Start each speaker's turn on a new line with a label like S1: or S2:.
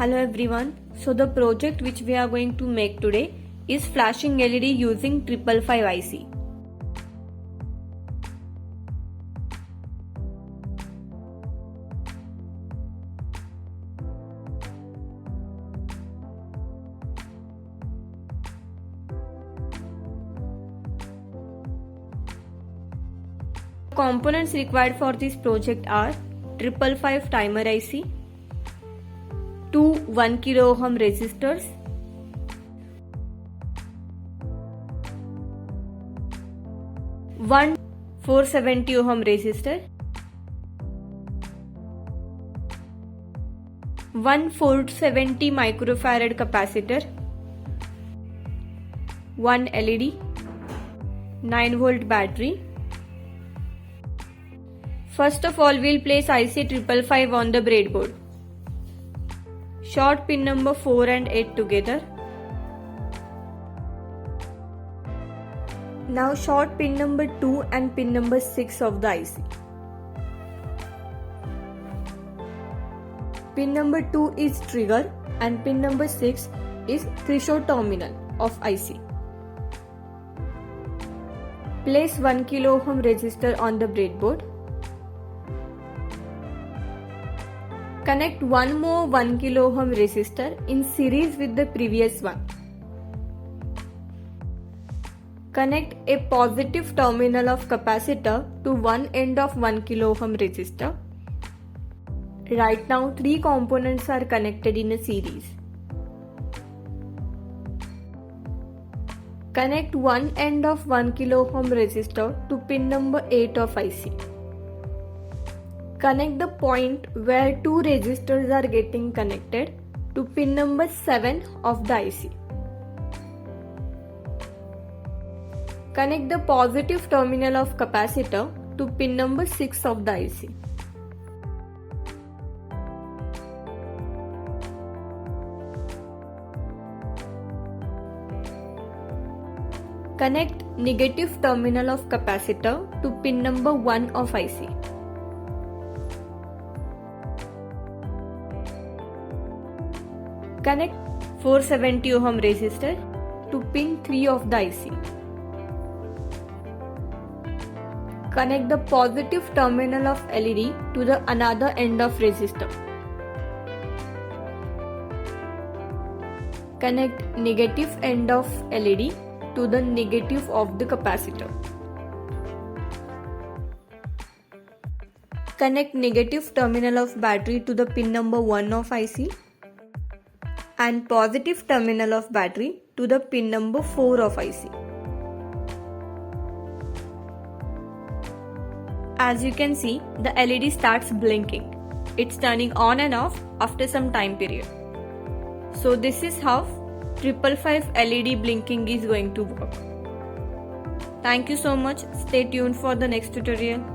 S1: Hello everyone. So the project which we are going to make today is flashing LED using 555 IC. Components required for this project are 555 timer IC, two 1 kilo ohm resistors, one 470 ohm resistor, one 470 microfarad capacitor, one LED, 9-volt battery. First of all, we'll place IC 555 on the breadboard. Short pin number 4 and 8 together. Now short pin number 2 and pin number 6 of the IC. Pin number 2 is trigger and pin number 6 is threshold terminal of IC. Place 1 kilo ohm resistor on the breadboard. Connect one more 1 kilo ohm resistor in series with the previous one. Connect a positive terminal of capacitor to one end of 1 kilo ohm resistor. Right now 3 components are connected in a series. Connect one end of 1 kilo ohm resistor to pin number 8 of IC. Connect the point where 2 resistors are getting connected to pin number 7 of the IC. Connect the positive terminal of capacitor to pin number 6 of the IC. Connect negative terminal of capacitor to pin number 1 of IC. Connect 470 ohm resistor to pin 3 of the IC. Connect the positive terminal of LED to the another end of resistor. Connect negative end of LED to the negative of the capacitor. Connect negative terminal of battery to the pin number 1 of IC and positive terminal of battery to the pin number 4 of IC. As you can see, the LED starts blinking. It's turning on and off after some time period. So this is how 555 LED blinking is going to work. Thank you so much. Stay tuned for the next tutorial.